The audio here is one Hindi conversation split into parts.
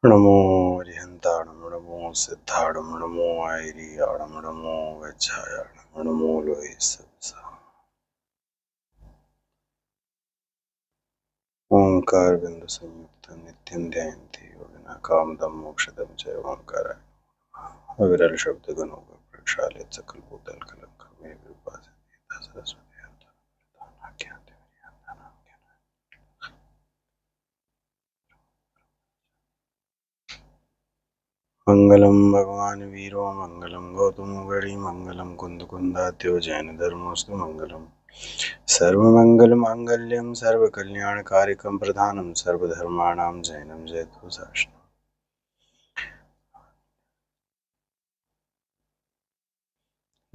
नमो अरिहन्ताणं नमो सिद्धाणं नमो ऐरियाणं नमो वज्रायाणं नमो लोहे सविसा। ओंकार बिंदु संयुक्त नित्यं ध्यायन्ति योगिनः कामदं मोक्षदं च ओंकाराय। अविरल शब्द गणों का प्रक्षालित सकल भूतल कलंक में कृपा से सरस्वती मंगलम भगवान वीरो मंगलम गौतम गढ़ी मंगलम कुंद कुंदात्यो जैन धर्मोस्तु मंगलम सर्वमंगल मांगल्यम सर्वकल्याणकारिकं प्रधानं सर्वधर्माणां जैनं जयतु साष्टम्।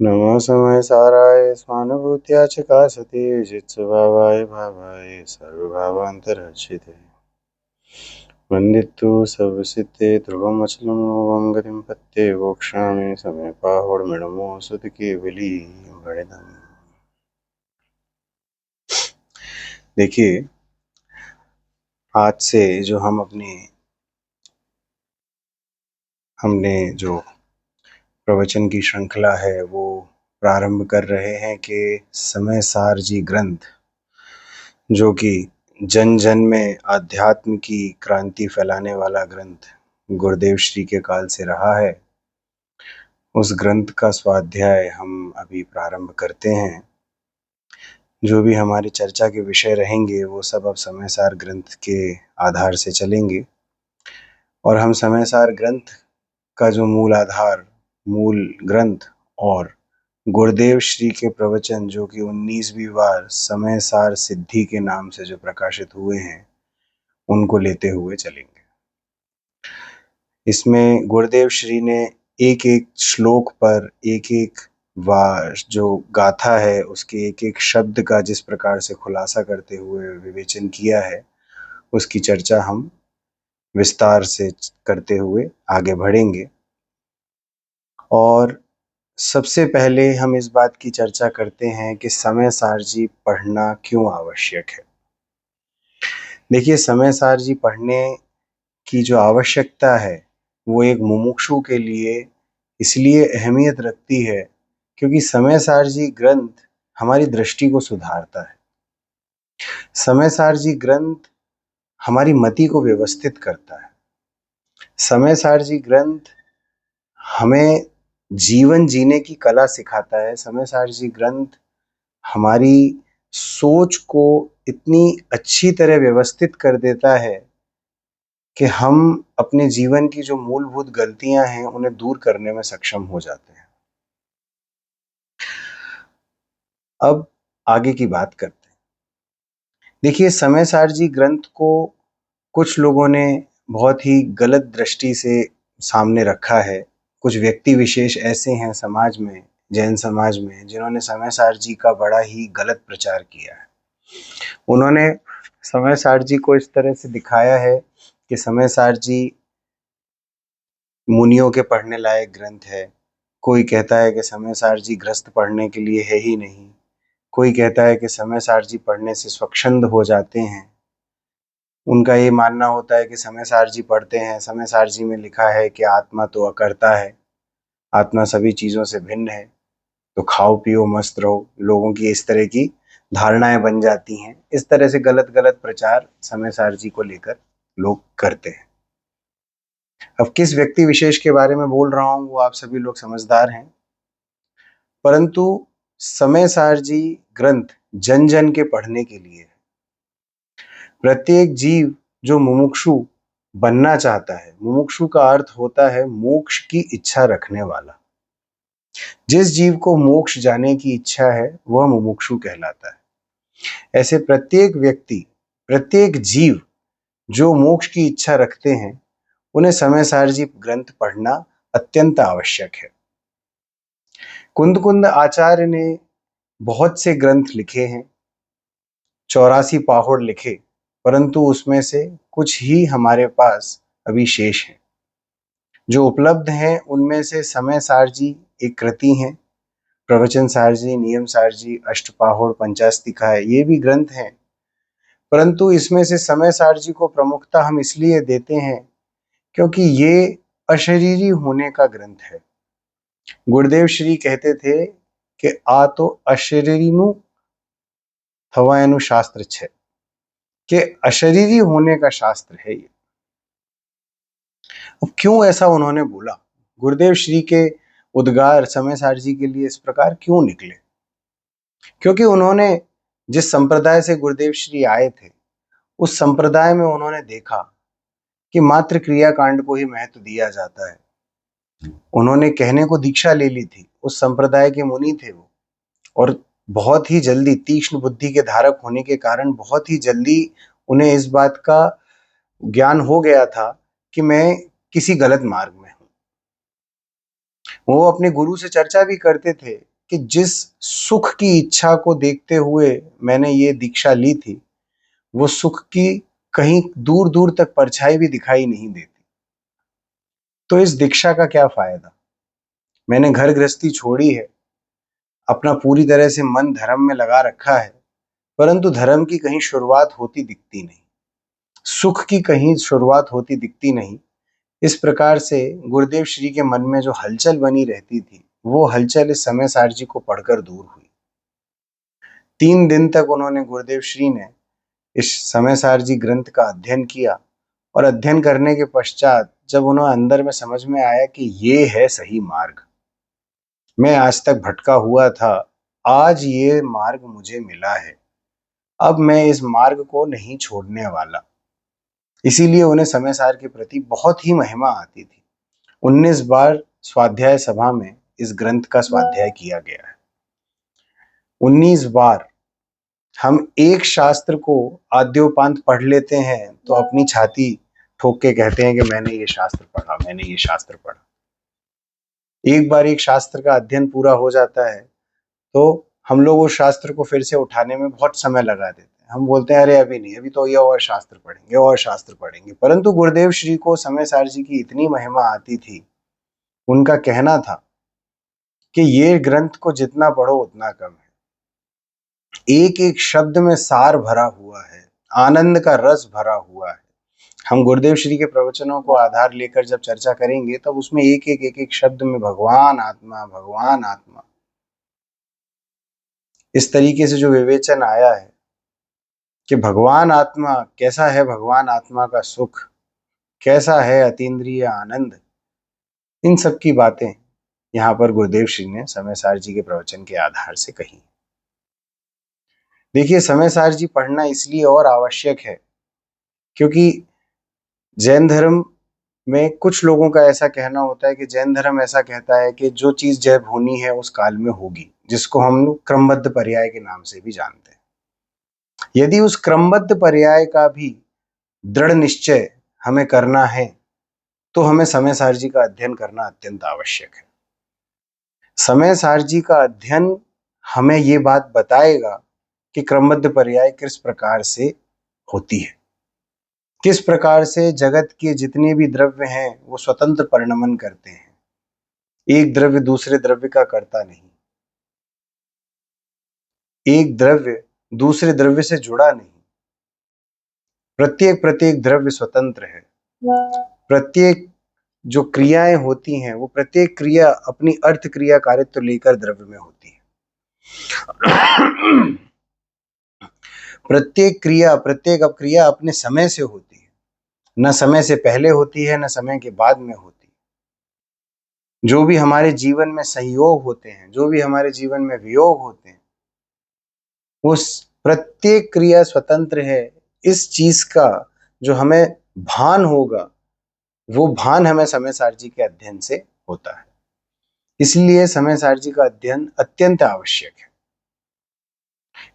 नमः समय साराय स्वानुभूत्या च कासते जित्स्वभावाय भावाय सर्वभावान्तरर्चिते वन्दितु सर्वसिद्धे ध्रुवमचलमोऽहं गतिं पत्ये वोक्षामि समीपाहुर्मिणमो सुतकेवली वृणिधम्। देखिए, आज से जो हमने जो प्रवचन की श्रृंखला है वो प्रारंभ कर रहे हैं कि समय सार जी ग्रंथ, जो कि जन जन में आध्यात्म की क्रांति फैलाने वाला ग्रंथ गुरुदेव श्री के काल से रहा है, उस ग्रंथ का स्वाध्याय हम अभी प्रारंभ करते हैं। जो भी हमारी चर्चा के विषय रहेंगे वो सब अब समय सार ग्रंथ के आधार से चलेंगे, और हम समय सार ग्रंथ का जो मूल आधार, मूल ग्रंथ और गुरुदेव श्री के प्रवचन जो कि 19वीं बार समय सार सिद्धि के नाम से जो प्रकाशित हुए हैं, उनको लेते हुए चलेंगे। इसमें गुरुदेव श्री ने एक एक श्लोक पर एक एक जो गाथा है उसके एक एक शब्द का जिस प्रकार से खुलासा करते हुए विवेचन किया है, उसकी चर्चा हम विस्तार से करते हुए आगे बढ़ेंगे। और सबसे पहले हम इस बात की चर्चा करते हैं कि समय सार जी पढ़ना क्यों आवश्यक है। देखिए, समय सार जी पढ़ने की जो आवश्यकता है वो एक मुमुक्षु के लिए इसलिए अहमियत रखती है क्योंकि समय सार जी ग्रंथ हमारी दृष्टि को सुधारता है। समय सार जी ग्रंथ हमारी मति को व्यवस्थित करता है। समय सार जी ग्रंथ हमें जीवन जीने की कला सिखाता है। समय सार जी ग्रंथ हमारी सोच को इतनी अच्छी तरह व्यवस्थित कर देता है कि हम अपने जीवन की जो मूलभूत गलतियां हैं उन्हें दूर करने में सक्षम हो जाते हैं। अब आगे की बात करते हैं। देखिए, समय सार जी ग्रंथ को कुछ लोगों ने बहुत ही गलत दृष्टि से सामने रखा है। कुछ व्यक्ति विशेष ऐसे हैं समाज में, जैन समाज में, जिन्होंने समय सार जी का बड़ा ही गलत प्रचार किया है। उन्होंने समय सार जी को इस तरह से दिखाया है कि समय सार जी मुनियों के पढ़ने लायक ग्रंथ है। कोई कहता है कि समय सार जी गृहस्थ पढ़ने के लिए है ही नहीं। कोई कहता है कि समय सार जी पढ़ने से स्वच्छंद हो जाते हैं। उनका ये मानना होता है कि समय सार जी पढ़ते हैं, समय सार जी में लिखा है कि आत्मा तो अकर्ता है, आत्मा सभी चीज़ों से भिन्न है, तो खाओ पियो मस्त रहो। लोगों की इस तरह की धारणाएं बन जाती हैं। इस तरह से गलत गलत प्रचार समय सार जी को लेकर लोग करते हैं। अब किस व्यक्ति विशेष के बारे में बोल रहा हूँ वो आप सभी लोग समझदार हैं, परंतु समय सार जी ग्रंथ जन जन के पढ़ने के लिए है। प्रत्येक जीव जो मुमुक्षु बनना चाहता है, मुमुक्षु का अर्थ होता है मोक्ष की इच्छा रखने वाला। जिस जीव को मोक्ष जाने की इच्छा है वह मुमुक्षु कहलाता है। ऐसे प्रत्येक व्यक्ति, प्रत्येक जीव जो मोक्ष की इच्छा रखते हैं, उन्हें समय सार जी ग्रंथ पढ़ना अत्यंत आवश्यक है। कुंद कुंद आचार्य ने बहुत से ग्रंथ लिखे हैं, 84 पाहुड़ लिखे, परंतु उसमें से कुछ ही हमारे पास अभी शेष हैं। जो उपलब्ध हैं उनमें से समय सार जी एक कृति हैं, प्रवचन सार जी, नियम सार जी, अष्टपाहुड़, पंचास्तिका है, ये भी ग्रंथ हैं। परंतु इसमें से समय सार जी को प्रमुखता हम इसलिए देते हैं क्योंकि ये अशरीरी होने का ग्रंथ है। गुरुदेव श्री कहते थे कि आ तो अशरीरीनु थवायनु शास्त्र छे, कि अशरीरी होने का शास्त्र है ये। अब क्यों ऐसा उन्होंने बोला? गुरुदेव श्री के उद्गार समय सार जी के लिए इस प्रकार क्यों निकले? क्योंकि उन्होंने जिस संप्रदाय से गुरुदेव श्री आए थे, उस संप्रदाय में उन्होंने देखा कि मात्र क्रिया कांड को ही महत्व दिया जाता है। उन्होंने कहने को दीक्षा ले ली थी, उस संप्रदाय के मुनि थे वो, और बहुत ही जल्दी तीक्ष्ण बुद्धि के धारक होने के कारण बहुत ही जल्दी उन्हें इस बात का ज्ञान हो गया था कि मैं किसी गलत मार्ग में हूं। वो अपने गुरु से चर्चा भी करते थे कि जिस सुख की इच्छा को देखते हुए मैंने ये दीक्षा ली थी, वो सुख की कहीं दूर दूर तक परछाई भी दिखाई नहीं देती। तो इस दीक्षा का क्या फायदा? मैंने घर गृहस्थी छोड़ी है, अपना पूरी तरह से मन धर्म में लगा रखा है, परंतु धर्म की कहीं शुरुआत होती दिखती नहीं, सुख की कहीं शुरुआत होती दिखती नहीं। इस प्रकार से गुरुदेव श्री के मन में जो हलचल बनी रहती थी, वो हलचल इस समय सार जी को पढ़कर दूर हुई। 3 दिन तक उन्होंने, गुरुदेव श्री ने, इस समय सार जी ग्रंथ का अध्ययन किया, और अध्ययन करने के पश्चात जब उन्हें अंदर में समझ में आया कि ये है सही मार्ग, मैं आज तक भटका हुआ था, आज ये मार्ग मुझे मिला है, अब मैं इस मार्ग को नहीं छोड़ने वाला। इसीलिए उन्हें समय सार के प्रति बहुत ही महिमा आती थी। 19 बार स्वाध्याय सभा में इस ग्रंथ का स्वाध्याय किया गया है। 19 बार हम एक शास्त्र को आद्योपांत पढ़ लेते हैं तो अपनी छाती ठोक के कहते हैं कि मैंने ये शास्त्र पढ़ा, मैंने ये शास्त्र पढ़ा। एक बार एक शास्त्र का अध्ययन पूरा हो जाता है तो हम लोग उस शास्त्र को फिर से उठाने में बहुत समय लगा देते हैं। हम बोलते हैं अरे अभी नहीं, अभी तो ये और शास्त्र पढ़ेंगे, और शास्त्र पढ़ेंगे। परंतु गुरुदेव श्री को समय सार जी की इतनी महिमा आती थी, उनका कहना था कि ये ग्रंथ को जितना पढ़ो उतना कम है। एक एक शब्द में सार भरा हुआ है, आनंद का रस भरा हुआ है। हम गुरुदेव श्री के प्रवचनों को आधार लेकर जब चर्चा करेंगे तब उसमें एक एक शब्द में भगवान आत्मा, भगवान आत्मा, इस तरीके से जो विवेचन आया है कि भगवान आत्मा कैसा है, भगवान आत्मा का सुख कैसा है, अतीन्द्रिय आनंद, इन सब की बातें यहाँ पर गुरुदेव श्री ने समय सार जी के प्रवचन के आधार से कही। देखिए, समय सार जी पढ़ना इसलिए और आवश्यक है क्योंकि जैन धर्म में कुछ लोगों का ऐसा कहना होता है कि जैन धर्म ऐसा कहता है कि जो चीज जब होनी है उस काल में होगी, जिसको हम लोग क्रमबद्ध पर्याय के नाम से भी जानते हैं। यदि उस क्रमबद्ध पर्याय का भी दृढ़ निश्चय हमें करना है तो हमें समय सार जी का अध्ययन करना अत्यंत आवश्यक है। समय सार जी का अध्ययन हमें ये बात बताएगा कि क्रमबद्ध पर्याय किस प्रकार से होती है, किस प्रकार से जगत के जितने भी द्रव्य हैं वो स्वतंत्र परिणमन करते हैं, एक द्रव्य दूसरे द्रव्य का करता नहीं, एक द्रव्य दूसरे द्रव्य से जुड़ा नहीं, प्रत्येक द्रव्य स्वतंत्र है। प्रत्येक जो क्रियाएं होती हैं वो प्रत्येक क्रिया अपनी अर्थ क्रिया कारित्व लेकर द्रव्य में होती है। प्रत्येक क्रिया, प्रत्येक अपक्रिया अपने समय से होती है, न समय से पहले होती है, न समय के बाद में होती है। जो भी हमारे जीवन में संयोग होते हैं, जो भी हमारे जीवन में वियोग होते हैं, उस प्रत्येक क्रिया स्वतंत्र है। इस चीज का जो हमें भान होगा, वो भान हमें समय सार जी के अध्ययन से होता है। इसलिए समय सार जी का अध्ययन अत्यंत आवश्यक है।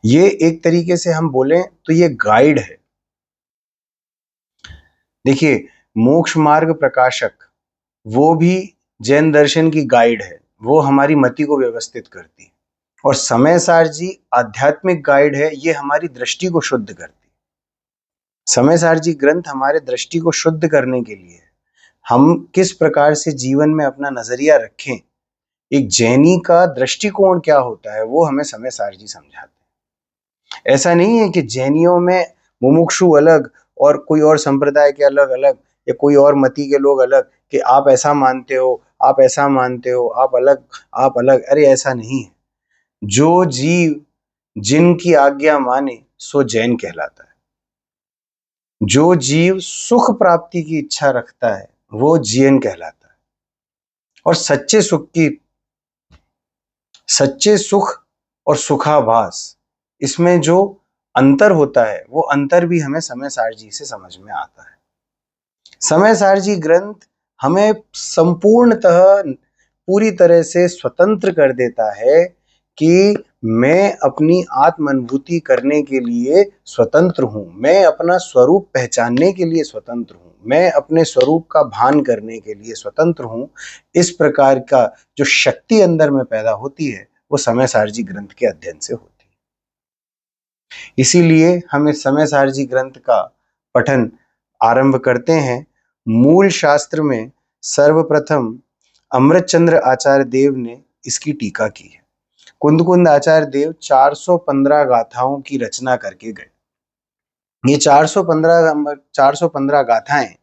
ये एक तरीके से हम बोलें तो ये गाइड है। देखिए, मोक्ष मार्ग प्रकाशक वो भी जैन दर्शन की गाइड है, वो हमारी मति को व्यवस्थित करती है। और समय सार जी आध्यात्मिक गाइड है, ये हमारी दृष्टि को शुद्ध करती है। समय सार जी ग्रंथ हमारे दृष्टि को शुद्ध करने के लिए है। हम किस प्रकार से जीवन में अपना नजरिया रखें, एक जैनी का दृष्टिकोण क्या होता है, वो हमें समय सार जी समझाते हैं। ऐसा नहीं है कि जैनियों में मुमुक्षु अलग और कोई और संप्रदाय के अलग अलग या कोई और मति के लोग अलग, कि आप ऐसा मानते हो, आप ऐसा मानते हो, आप अलग, आप अलग। अरे ऐसा नहीं है। जो जीव जिनकी आज्ञा माने सो जैन कहलाता है। जो जीव सुख प्राप्ति की इच्छा रखता है वो जीन कहलाता है। और सच्चे सुख और सुखाभास, इसमें जो अंतर होता है वो अंतर भी हमें समय जी से समझ में आता है। समय जी ग्रंथ हमें संपूर्णतः पूरी तरह से स्वतंत्र कर देता है कि मैं अपनी आत्म अनुभूति करने के लिए स्वतंत्र हूं, मैं अपना स्वरूप पहचानने के लिए स्वतंत्र हूं, मैं अपने स्वरूप का भान करने के लिए स्वतंत्र हूं। इस प्रकार का जो शक्ति अंदर में पैदा होती है वो समय सारजी ग्रंथ के अध्ययन से होती है। इसीलिए हमें समय सारजी ग्रंथ का पठन आरंभ करते हैं। मूल शास्त्र में सर्वप्रथम अमृतचंद्र आचार्य देव ने इसकी टीका की है। कुंद आचार्य देव 415 गाथाओं की रचना करके गए। ये 415 गाथाएं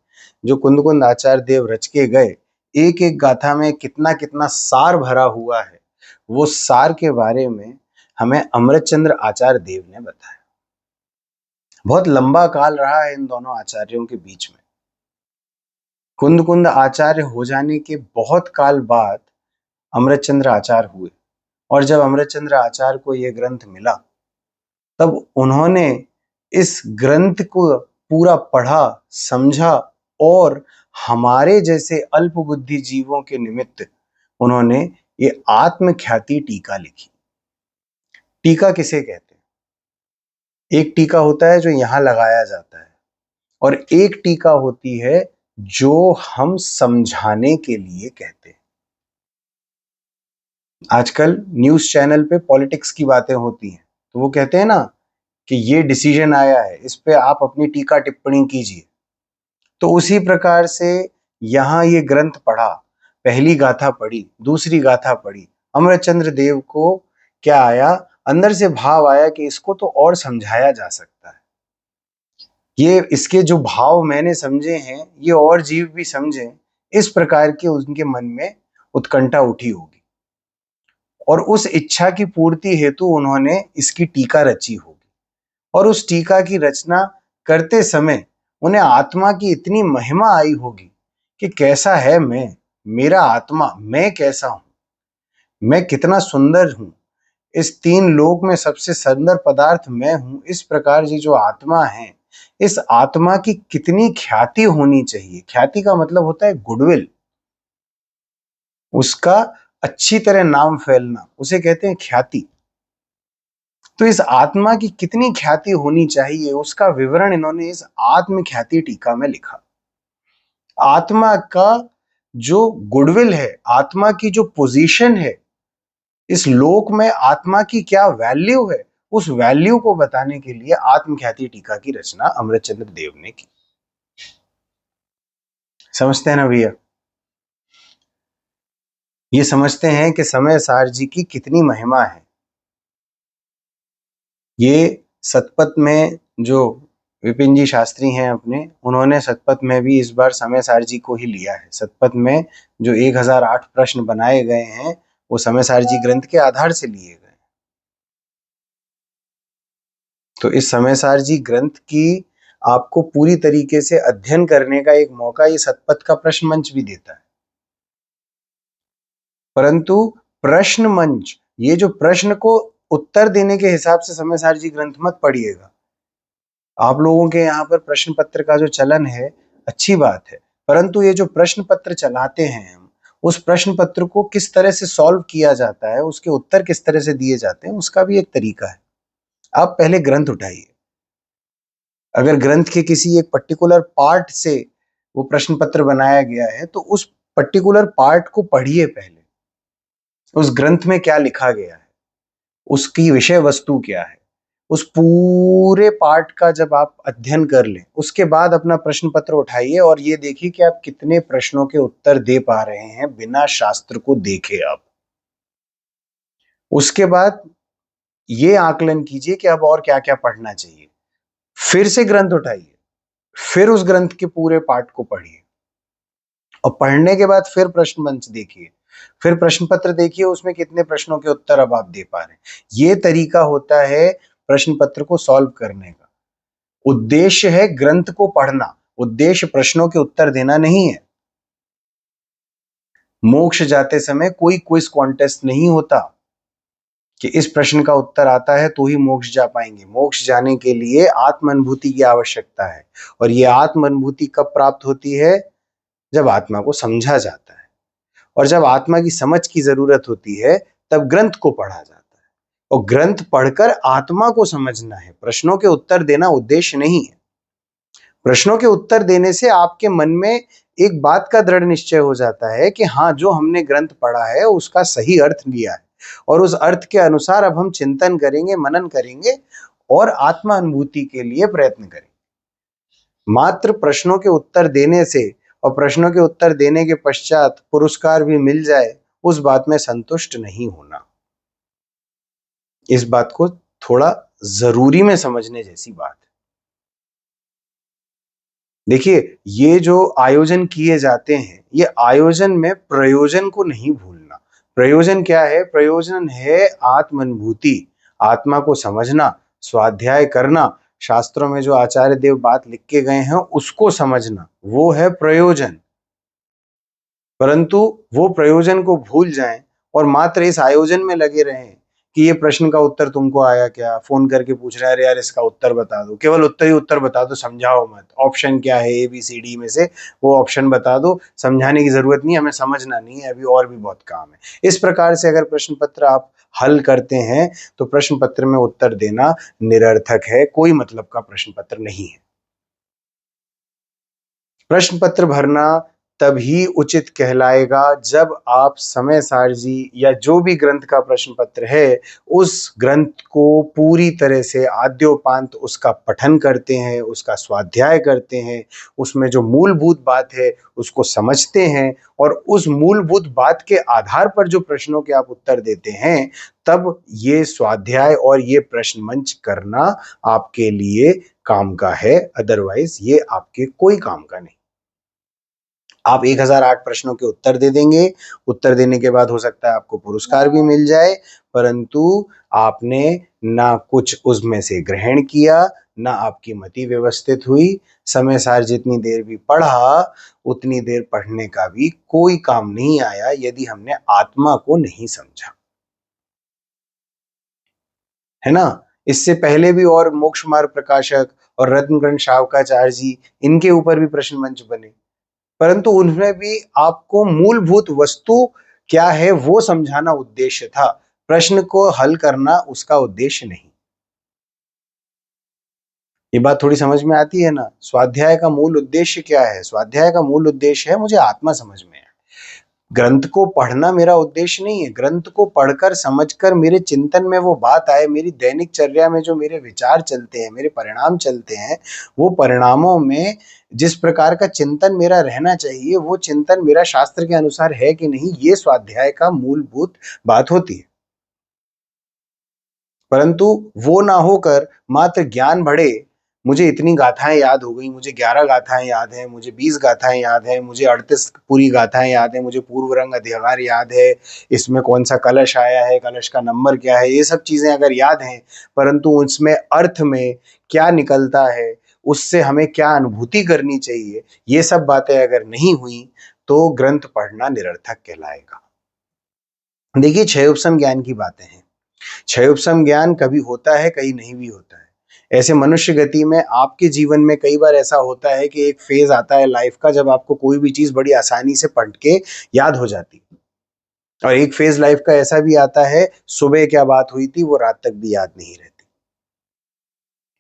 जो कुंद आचार्य देव रच के गए, एक एक गाथा में कितना कितना सार भरा हुआ है, वो सार के बारे में हमें अमृतचंद्र आचार्य देव ने बताया। बहुत लंबा काल रहा है इन दोनों आचार्यों के बीच में। कुंद आचार्य हो जाने के बहुत काल बाद अमृतचंद्र आचार्य हुए, और जब अमृतचंद्र आचार्य को यह ग्रंथ मिला तब उन्होंने इस ग्रंथ को पूरा पढ़ा, समझा, और हमारे जैसे अल्प बुद्धि जीवों के निमित्त उन्होंने ये आत्मख्याति टीका लिखी। टीका किसे कहते हैं? एक टीका होता है जो यहां लगाया जाता है, और एक टीका होती है जो हम समझाने के लिए कहते हैं। आजकल न्यूज चैनल पे पॉलिटिक्स की बातें होती हैं, तो वो कहते हैं ना कि ये डिसीजन आया है, इस पे आप अपनी टीका टिप्पणी कीजिए। तो उसी प्रकार से यहाँ ये ग्रंथ पढ़ा, पहली गाथा पढ़ी, दूसरी गाथा पढ़ी, अमरचंद्र देव को क्या आया, अंदर से भाव आया कि इसको तो और समझाया जा सकता है। ये इसके जो भाव मैंने समझे हैं ये और जीव भी समझें, इस प्रकार के उनके मन में उत्कंठा उठी होगी, और उस इच्छा की पूर्ति हेतु उन्होंने इसकी टीका रची होगी। और उस टीका की रचना करते समय उन्हें आत्मा की इतनी महिमा आई होगी कि कैसा है मैं, मेरा आत्मा, मैं कैसा हूं, मैं कितना सुंदर हूं, इस तीन लोक में सबसे सुंदर पदार्थ मैं हूं। इस प्रकार की जो आत्मा है, इस आत्मा की कितनी ख्याति होनी चाहिए। ख्याति का मतलब होता है गुडविल, उसका अच्छी तरह नाम फैलना, उसे कहते हैं ख्याति। तो इस आत्मा की कितनी ख्याति होनी चाहिए उसका विवरण इन्होंने इस आत्म ख्याति टीका में लिखा। आत्मा का जो गुडविल है, आत्मा की जो पोजीशन है इस लोक में, आत्मा की क्या वैल्यू है, उस वैल्यू को बताने के लिए आत्म ख्याति टीका की रचना अमृतचंद्र देव ने की। समझते हैं ना भैया? ये समझते हैं कि समय सार जी की कितनी महिमा है। ये सतपथ में जो विपिन जी शास्त्री हैं अपने, उन्होंने सतपथ में भी इस बार समय सार जी को ही लिया है। सतपथ में जो 1008 प्रश्न बनाए गए हैं वो समय सार जी ग्रंथ के आधार से लिए गए। तो इस समय सार जी ग्रंथ की आपको पूरी तरीके से अध्ययन करने का एक मौका ये सतपथ का प्रश्न मंच भी देता है। परंतु प्रश्न मंच, ये जो प्रश्न को उत्तर देने के हिसाब से समय सार जी ग्रंथ मत पढ़िएगा। आप लोगों के यहाँ पर प्रश्न पत्र का जो चलन है अच्छी बात है, परंतु ये जो प्रश्न पत्र चलाते हैं हम, उस प्रश्न पत्र को किस तरह से सॉल्व किया जाता है, उसके उत्तर किस तरह से दिए जाते हैं, उसका भी एक तरीका है। आप पहले ग्रंथ उठाइए, अगर ग्रंथ के किसी एक पर्टिकुलर पार्ट से वो प्रश्न पत्र बनाया गया है तो उस पर्टिकुलर पार्ट को पढ़िए पहले, उस ग्रंथ में क्या लिखा गया है, उसकी विषय वस्तु क्या है, उस पूरे पार्ट का जब आप अध्ययन कर लें उसके बाद अपना प्रश्न पत्र उठाइए और ये देखिए कि आप कितने प्रश्नों के उत्तर दे पा रहे हैं बिना शास्त्र को देखे। आप उसके बाद ये आकलन कीजिए कि अब और क्या क्या पढ़ना चाहिए, फिर से ग्रंथ उठाइए फिर उस ग्रंथ के पूरे पाठ को पढ़िए और पढ़ने के बाद फिर प्रश्न मंच देखिए, फिर प्रश्न पत्र देखिए, उसमें कितने प्रश्नों के उत्तर अब आप दे पा रहे हैं। ये तरीका होता है प्रश्न पत्र को सॉल्व करने का। उद्देश्य है ग्रंथ को पढ़ना, उद्देश्य प्रश्नों के उत्तर देना नहीं है। मोक्ष जाते समय कोई क्विज कॉन्टेस्ट नहीं होता कि इस प्रश्न का उत्तर आता है तो ही मोक्ष जा पाएंगे। मोक्ष जाने के लिए आत्म अनुभूति की आवश्यकता है, और ये आत्म अनुभूति कब प्राप्त होती है? जब आत्मा को समझा जाता है, और जब आत्मा की समझ की जरूरत होती है तब ग्रंथ को पढ़ा जाता है। और ग्रंथ पढ़कर आत्मा को समझना है, प्रश्नों के उत्तर देना उद्देश्य नहीं है। प्रश्नों के उत्तर देने से आपके मन में एक बात का दृढ़ निश्चय हो जाता है कि हाँ, जो हमने ग्रंथ पढ़ा है उसका सही अर्थ लिया है, और उस अर्थ के अनुसार अब हम चिंतन करेंगे, मनन करेंगे और आत्मा अनुभूति के लिए प्रयत्न करेंगे। मात्र प्रश्नों के उत्तर देने से और प्रश्नों के उत्तर देने के पश्चात पुरस्कार भी मिल जाए, उस बात में संतुष्ट नहीं होना। इस बात को थोड़ा जरूरी में समझने जैसी बात है। देखिए, ये जो आयोजन किए जाते हैं, ये आयोजन में प्रयोजन को नहीं भूलना। प्रयोजन क्या है? प्रयोजन है आत्म अनुभूति, आत्मा को समझना, स्वाध्याय करना, शास्त्रों में जो आचार्य देव बात लिख के गए हैं उसको समझना, वो है प्रयोजन। परंतु वो प्रयोजन को भूल जाएं और मात्र इस आयोजन में लगे रहें कि ये प्रश्न का उत्तर तुमको आया क्या, फोन करके पूछ रहा है, अरे यार इसका उत्तर बता दो, केवल उत्तर ही उत्तर बता दो, समझाओ मत, ऑप्शन क्या है ABCD में से वो ऑप्शन बता दो, समझाने की जरूरत नहीं, हमें समझना नहीं है, अभी और भी बहुत काम है। इस प्रकार से अगर प्रश्न पत्र आप हल करते हैं तो प्रश्न पत्र में उत्तर देना निरर्थक है, कोई मतलब का प्रश्न पत्र नहीं है। प्रश्न पत्र भरना तभी उचित कहलाएगा जब आप समय सारजी या जो भी ग्रंथ का प्रश्न पत्र है उस ग्रंथ को पूरी तरह से आद्योपांत उसका पठन करते हैं, उसका स्वाध्याय करते हैं, उसमें जो मूलभूत बात है उसको समझते हैं, और उस मूलभूत बात के आधार पर जो प्रश्नों के आप उत्तर देते हैं, तब ये स्वाध्याय और ये प्रश्न मंच करना आपके लिए काम का है। अदरवाइज ये आपके कोई काम का नहीं। आप 1008 प्रश्नों के उत्तर दे देंगे, उत्तर देने के बाद हो सकता है आपको पुरस्कार भी मिल जाए, परंतु आपने ना कुछ उसमें से ग्रहण किया, ना आपकी मति व्यवस्थित हुई। समय सार जितनी देर भी पढ़ा उतनी देर पढ़ने का भी कोई काम नहीं आया यदि हमने आत्मा को नहीं समझा, है ना। इससे पहले भी और मोक्ष मार्ग प्रकाशक और रत्नग्रंथ शावकाचार्य जी, इनके ऊपर भी प्रश्न मंच बने, परंतु उनमें भी आपको मूलभूत वस्तु क्या है वो समझाना उद्देश्य था, प्रश्न को हल करना उसका उद्देश्य नहीं। ये बात थोड़ी समझ में आती है ना। स्वाध्याय का मूल उद्देश्य क्या है? स्वाध्याय का मूल उद्देश्य है मुझे आत्मा समझ में आए। ग्रंथ को पढ़ना मेरा उद्देश्य नहीं है, ग्रंथ को पढ़कर समझकर मेरे चिंतन में वो बात आए, मेरी दैनिक चर्या में जो मेरे विचार चलते हैं, मेरे परिणाम चलते हैं, वो परिणामों में जिस प्रकार का चिंतन मेरा रहना चाहिए वो चिंतन मेरा शास्त्र के अनुसार है कि नहीं, ये स्वाध्याय का मूलभूत बात होती है। परंतु वो ना होकर मात्र ज्ञान बढ़े, मुझे इतनी गाथाएं याद हो गई, मुझे 11 गाथाएं याद हैं, मुझे 20 गाथाएं याद हैं, मुझे 38 पूरी गाथाएं याद हैं, मुझे पूर्व रंग अधिकार याद है, इसमें कौन सा कलश आया है, कलश का नंबर क्या है, ये सब चीजें अगर याद हैं, परंतु उसमें अर्थ में क्या निकलता है, उससे हमें क्या अनुभूति करनी चाहिए, ये सब बातें अगर नहीं हुई तो ग्रंथ पढ़ना निरर्थक कहलाएगा। देखिए, क्षय उपशम ज्ञान की बातें हैं। क्षय उपशम ज्ञान कभी होता है, कहीं नहीं भी होता है। ऐसे मनुष्य गति में आपके जीवन में कई बार ऐसा होता है कि एक फेज आता है लाइफ का जब आपको कोई भी चीज बड़ी आसानी से पढ़ के याद हो जाती है, और एक फेज लाइफ का ऐसा भी आता है सुबह क्या बात हुई थी वो रात तक भी याद नहीं रहती।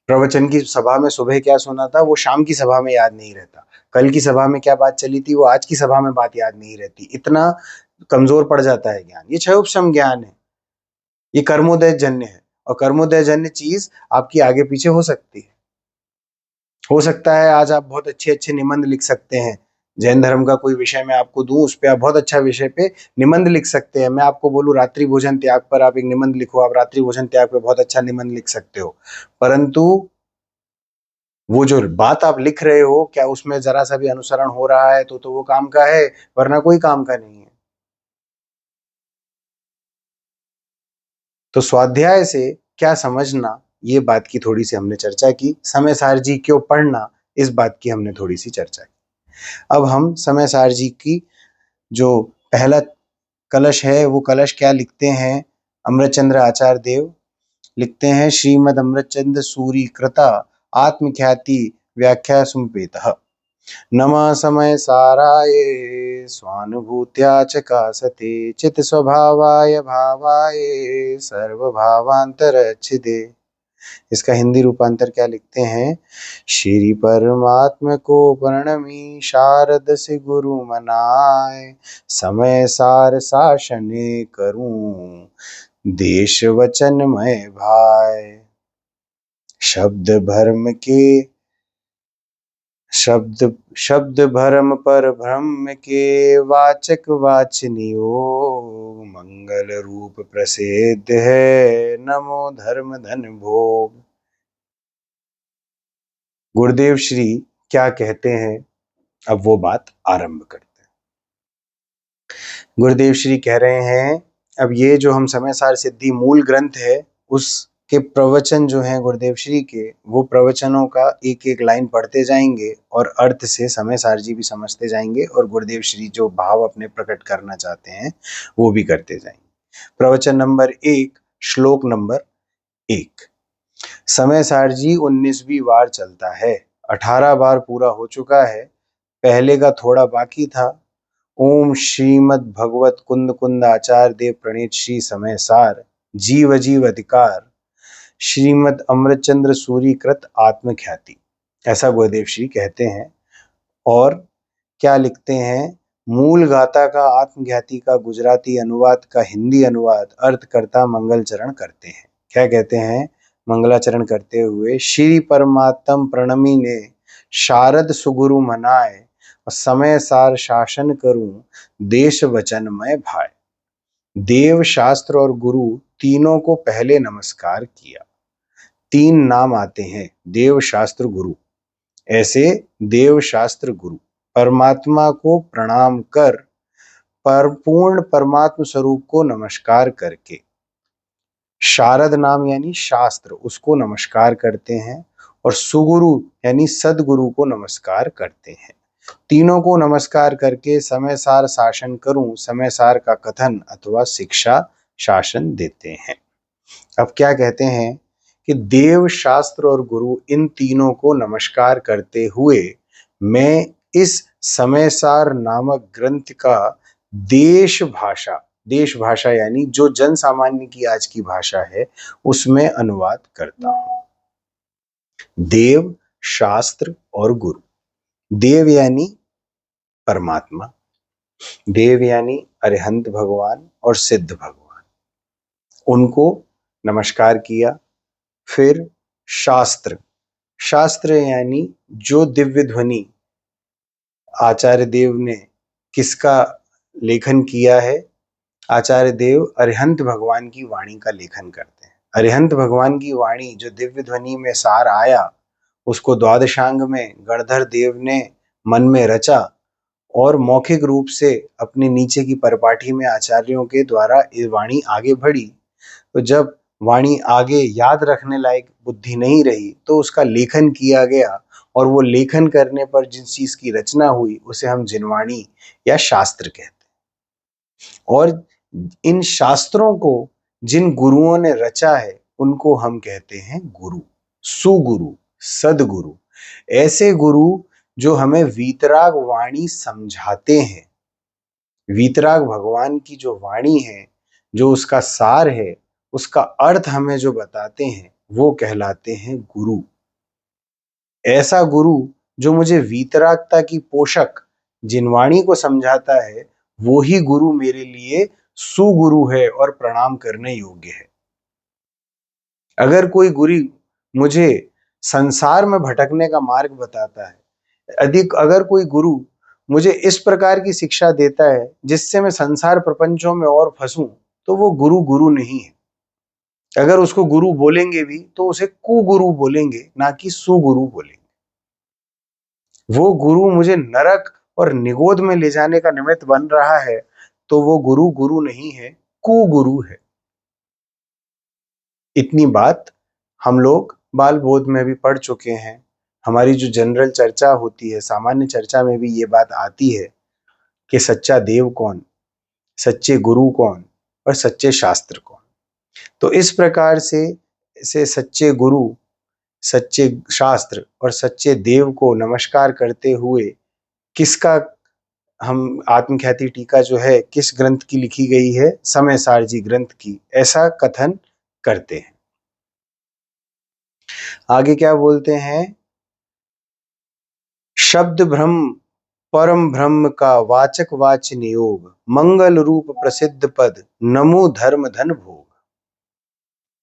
प्रवचन की सभा में सुबह क्या सुना था वो शाम की सभा में याद नहीं रहता, कल की सभा में क्या बात चली थी वो आज की सभा में बात याद नहीं रहती, इतना कमजोर पड़ जाता है ज्ञान। ये क्षय उपशम ज्ञान है, ये कर्मोदय जन्य है, और कर्मोदय जन्य चीज आपकी आगे पीछे हो सकती है। हो सकता है आज आप बहुत अच्छे अच्छे निबंध लिख सकते हैं, जैन धर्म का कोई विषय मैं आपको दूं उस पे आप बहुत अच्छा विषय पे निबंध लिख सकते हैं। मैं आपको बोलूं रात्रि भोजन त्याग पर आप एक निबंध लिखो, आप रात्रि भोजन त्याग पे बहुत अच्छा निबंध लिख सकते हो, परंतु वो जो बात आप लिख रहे हो, क्या उसमें जरा सा भी अनुसरण हो रहा है तो वो काम का है, वरना कोई काम का नहीं है। तो स्वाध्याय से क्या समझना, ये बात की थोड़ी सी हमने चर्चा की। समय सारजी क्यों पढ़ना, इस बात की हमने थोड़ी सी चर्चा की। अब हम समय सारजी की जो पहला कलश है, वो कलश क्या लिखते हैं अमृतचंद्र आचार्य देव? लिखते हैं, श्रीमद अमृतचंद्र सूरी कृता आत्मख्याति व्याख्या सुमपेतः नमः समय साराय स्वानुभूत्या चकासते चित स्वभावाय भावाय सर्वभावांतरच्छिदे। इसका हिंदी रूपांतर क्या लिखते हैं? श्री परमात्मा को प्रणमी शारद से गुरु मनाए, समय सार शासने करूं देश वचनमय भाई। शब्द भर्म के शब्द भरम पर ब्रह्म के वाचक वाचनियो मंगल रूप प्रसिद्ध है नमो धर्म धन भोग। गुरुदेव श्री क्या कहते हैं, अब वो बात आरंभ करते हैं। गुरुदेव श्री कह रहे हैं, अब ये जो हम समय सार सिद्धि मूल ग्रंथ है, उसके प्रवचन जो हैं गुरुदेव श्री के, वो प्रवचनों का एक एक लाइन पढ़ते जाएंगे और अर्थ से समय सार जी भी समझते जाएंगे और गुरुदेव श्री जो भाव अपने प्रकट करना चाहते हैं वो भी करते जाएंगे। प्रवचन नंबर 1, श्लोक नंबर 1। समय सार जी 19वीं बार चलता है, 18 बार पूरा हो चुका है, पहले का थोड़ा बाकी था। ओम श्रीमद् भगवत कुंद कुंद आचार्य देव प्रणीत श्री समय सार जीव जीव अधिकार श्रीमद् अमृतचंद्र सूरीकृत आत्मख्याति, ऐसा गुरुदेव श्री कहते हैं। और क्या लिखते हैं? मूल गाथा का आत्मख्याति का गुजराती अनुवाद का हिंदी अनुवाद अर्थकर्ता मंगलचरण करते हैं। क्या कहते हैं? मंगलाचरण करते हुए, श्री परमात्म प्रणमी ने शारद सुगुरु मनाए और समय सार शासन करूं देश वचनमय भाई। देव शास्त्र और गुरु तीनों को पहले नमस्कार किया। 3 नाम आते हैं, देव शास्त्र गुरु। ऐसे देव शास्त्र गुरु परमात्मा को प्रणाम कर पूर्ण परमात्म स्वरूप को नमस्कार करके, शारद नाम यानी शास्त्र, उसको नमस्कार करते हैं और सुगुरु यानी सदगुरु को नमस्कार करते हैं। तीनों को नमस्कार करके समय सार शासन करूं, समय सार का कथन अथवा शिक्षा शासन देते हैं। अब क्या कहते हैं कि देव शास्त्र और गुरु, इन तीनों को नमस्कार करते हुए मैं इस समय सार नामक ग्रंथ का देश भाषा यानी जो जन सामान्य की आज की भाषा है, उसमें अनुवाद करता हूं। देव, शास्त्र और गुरु। देव यानी परमात्मा, देव यानी अरिहंत भगवान और सिद्ध भगवान, उनको नमस्कार किया। फिर शास्त्र, शास्त्र यानी जो दिव्य ध्वनि आचार्य देव ने किसका लेखन किया है? आचार्य देव अरिहंत भगवान की वाणी का लेखन करते हैं। अरिहंत भगवान की वाणी जो दिव्य ध्वनि में सार आया, उसको द्वादशांग में गणधर देव ने मन में रचा और मौखिक रूप से अपने नीचे की परपाठी में आचार्यों के द्वारा ये वाणी आगे बढ़ी। तो जब वाणी आगे याद रखने लायक बुद्धि नहीं रही तो उसका लेखन किया गया, और वो लेखन करने पर जिस चीज की रचना हुई उसे हम जिनवाणी या शास्त्र कहते हैं। और इन शास्त्रों को जिन गुरुओं ने रचा है उनको हम कहते हैं गुरु, सुगुरु, सदगुरु। ऐसे गुरु जो हमें वीतराग वाणी समझाते हैं। वीतराग भगवान की जो वाणी है, जो उसका सार है, उसका अर्थ हमें जो बताते हैं, वो कहलाते हैं गुरु। ऐसा गुरु जो मुझे वीतरागता की पोषक जिनवाणी को समझाता है, वो ही गुरु मेरे लिए सुगुरु है और प्रणाम करने योग्य है। अगर कोई गुरु मुझे संसार में भटकने का मार्ग बताता है, अगर कोई गुरु मुझे इस प्रकार की शिक्षा देता है जिससे मैं संसार प्रपंचों में और फंसूं, तो वो गुरु गुरु नहीं है। अगर उसको गुरु बोलेंगे भी तो उसे कुगुरु बोलेंगे, ना कि सुगुरु बोलेंगे। वो गुरु मुझे नरक और निगोद में ले जाने का निमित्त बन रहा है, तो वो गुरु गुरु नहीं है, कुगुरु है। इतनी बात हम लोग बाल बोध में भी पढ़ चुके हैं। हमारी जो जनरल चर्चा होती है, सामान्य चर्चा में भी ये बात आती है कि सच्चा देव कौन, सच्चे गुरु कौन और सच्चे शास्त्र कौन। तो इस प्रकार से सच्चे गुरु, सच्चे शास्त्र और सच्चे देव को नमस्कार करते हुए किसका हम आत्मख्याति टीका जो है किस ग्रंथ की लिखी गई है, समय सारजी ग्रंथ की, ऐसा कथन करते हैं। आगे क्या बोलते हैं, शब्द ब्रह्म परम ब्रह्म का वाचक वाच्य नियोग, मंगल रूप प्रसिद्ध पद, नमो धर्म धन भोग।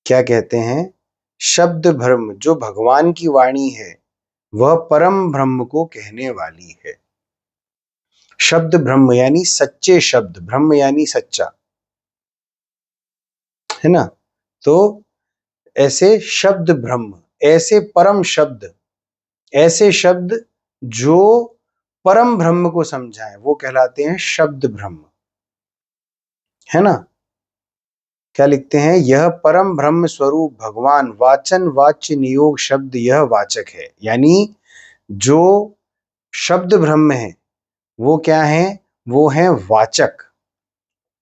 क्या कहते हैं, शब्द ब्रह्म जो भगवान की वाणी है वह परम ब्रह्म को कहने वाली है। शब्द ब्रह्म यानी सच्चे शब्द, ब्रह्म यानी सच्चा, है ना। तो ऐसे शब्द ब्रह्म, ऐसे परम शब्द, ऐसे शब्द जो परम ब्रह्म को समझाएं, वो कहलाते हैं शब्द ब्रह्म, है ना। क्या लिखते हैं, यह परम ब्रह्म स्वरूप भगवान वाचन वाच्य नियोग शब्द यह वाचक है। यानी जो शब्द ब्रह्म है वो क्या है, वो है वाचक,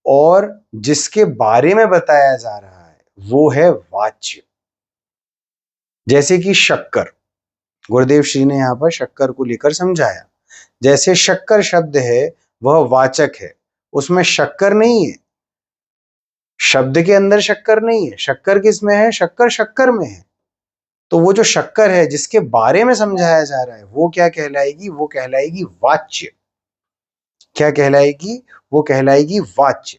और जिसके बारे में बताया जा रहा है वो है वाच्य। जैसे कि शक्कर, गुरुदेव श्री ने यहाँ पर शक्कर को लेकर समझाया, जैसे शक्कर शब्द है वह वाचक है, उसमें शक्कर नहीं है, शब्द के अंदर शक्कर नहीं है। शक्कर किस में है, शक्कर शक्कर में है। तो वो जो शक्कर है जिसके बारे में समझाया जा रहा है वो क्या कहलाएगी, वो कहलाएगी वाच्य। क्या कहलाएगी, वो कहलाएगी वाच्य।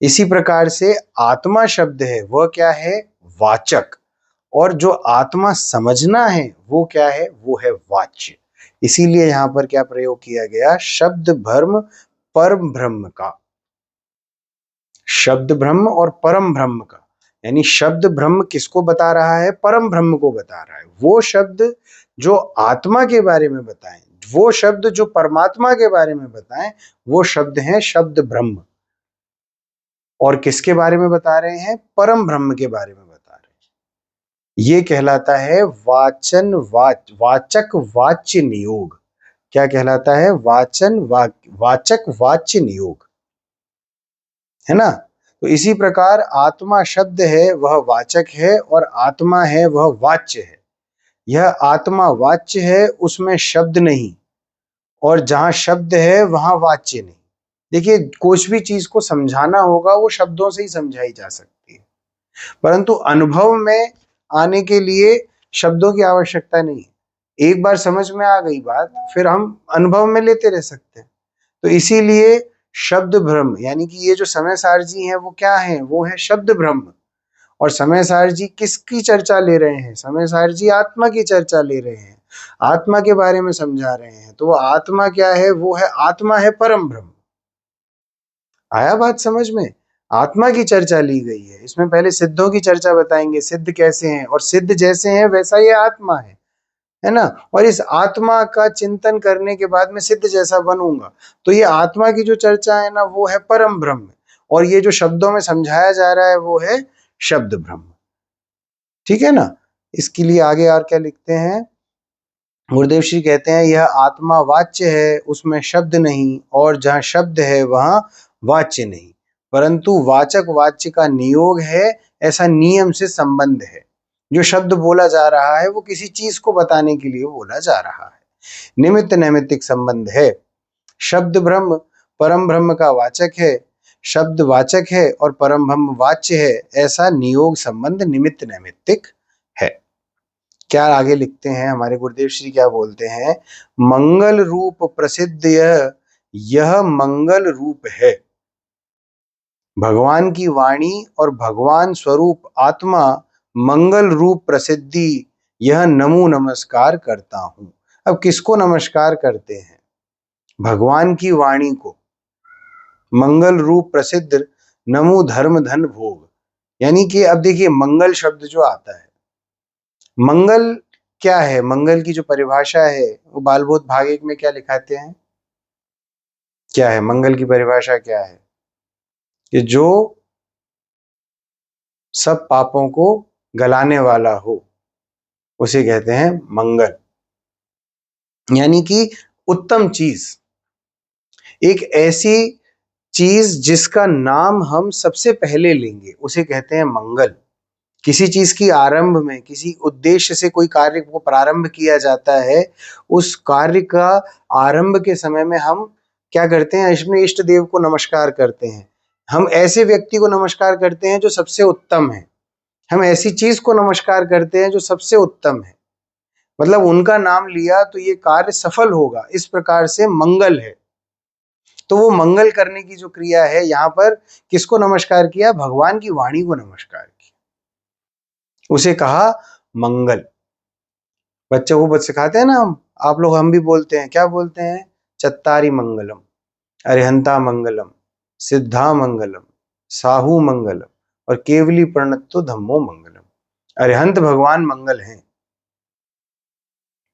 इसी प्रकार से आत्मा शब्द है वह क्या है, वाचक, और जो आत्मा समझना है वो क्या है, वो है वाच्य। इसीलिए यहां पर क्या प्रयोग किया गया, शब्द ब्रह्म परम ब्रह्म का, शब्द ब्रह्म और परम ब्रह्म का। यानी शब्द ब्रह्म किसको बता रहा है, परम ब्रह्म को बता रहा है। वो शब्द जो आत्मा के बारे में बताएं, वो शब्द जो परमात्मा के बारे में बताएं, वो शब्द हैं शब्द ब्रह्म। और किसके बारे में बता रहे हैं, परम ब्रह्म के बारे में बता रहे हैं। ये कहलाता है वाचन वाचक वाच्य नियोग। क्या कहलाता है, वाचक वाच्य नियोग, है ना। तो इसी प्रकार आत्मा शब्द है वह वाचक है और आत्मा है वह वाच्य है। यह आत्मा वाच्य है, उसमें शब्द नहीं, और जहां शब्द है वहां वाच्य नहीं। देखिए, कुछ भी चीज को समझाना होगा वो शब्दों से ही समझाई जा सकती है, परंतु अनुभव में आने के लिए शब्दों की आवश्यकता नहीं है। एक बार समझ में आ गई बात, फिर हम अनुभव में लेते रह सकते हैं। तो इसीलिए शब्द ब्रह्म, यानी कि ये जो समय सारजी हैं वो क्या हैं, वो है शब्द ब्रह्म। और समय सारजी किसकी चर्चा ले रहे हैं, समय सारजी आत्मा की चर्चा ले रहे हैं, आत्मा के बारे में समझा रहे हैं। तो वो आत्मा क्या है, वो है आत्मा है परम ब्रह्म। आया बात समझ में, आत्मा की चर्चा ली गई है। इसमें पहले सिद्धों की चर्चा बताएंगे, सिद्ध कैसे हैं, और सिद्ध जैसे हैं वैसा ये आत्मा है ना। और इस आत्मा का चिंतन करने के बाद मैं सिद्ध जैसा बनूंगा। तो ये आत्मा की जो चर्चा है ना वो है परम ब्रह्म, और ये जो शब्दों में समझाया जा रहा है वो है शब्द ब्रह्म। ठीक है ना। इसके लिए आगे और क्या लिखते हैं, गुरुदेव श्री कहते हैं, यह आत्मा वाच्य है, उसमें शब्द नहीं, और जहाँ शब्द है वहां वाच्य नहीं, परंतु वाचक वाच्य का नियोग है, ऐसा नियम से संबंध है। जो शब्द बोला जा रहा है वो किसी चीज को बताने के लिए बोला जा रहा है, निमित्त नैमित्तिक संबंध है। शब्द ब्रह्म परम ब्रह्म का वाचक है, शब्द वाचक है और परम ब्रह्म वाच्य है, ऐसा नियोग संबंध निमित्त नैमित्तिक है। क्या आगे लिखते हैं हमारे गुरुदेव श्री, क्या बोलते हैं, मंगल रूप प्रसिद्ध यह मंगल रूप है। भगवान की वाणी और भगवान स्वरूप आत्मा मंगल रूप प्रसिद्धि, यह नमो नमस्कार करता हूं। अब किसको नमस्कार करते हैं, भगवान की वाणी को, मंगल रूप प्रसिद्ध नमो धर्म धन भोग। यानी कि अब देखिए, मंगल शब्द जो आता है, मंगल क्या है मंगल की जो परिभाषा है, वो बालबोध भाग 1 में क्या लिखाते हैं? क्या है मंगल की परिभाषा? क्या है कि जो सब पापों को गलाने वाला हो, उसे कहते हैं मंगल। यानी कि उत्तम चीज, एक ऐसी चीज जिसका नाम हम सबसे पहले लेंगे, उसे कहते हैं मंगल। किसी चीज की आरंभ में, किसी उद्देश्य से कोई कार्य को प्रारंभ किया जाता है, उस कार्य का आरंभ के समय में हम क्या करते हैं? अपने इष्ट देव को नमस्कार करते हैं। हम ऐसे व्यक्ति को नमस्कार करते हैं जो सबसे उत्तम है, हम ऐसी चीज को नमस्कार करते हैं जो सबसे उत्तम है, मतलब उनका नाम लिया तो ये कार्य सफल होगा, इस प्रकार से मंगल है। तो वो मंगल करने की जो क्रिया है, यहाँ पर किसको नमस्कार किया? भगवान की वाणी को नमस्कार किया, उसे कहा मंगल। बच्चों को बच सिखाते हैं ना हम, आप लोग, हम भी बोलते हैं, क्या बोलते हैं? चत्तारी मंगलम, अरिहंता मंगलम, सिद्धा मंगलम, साहू मंगलम और केवली प्रणतो धम्मो मंगलम। अरिहंत भगवान मंगल हैं,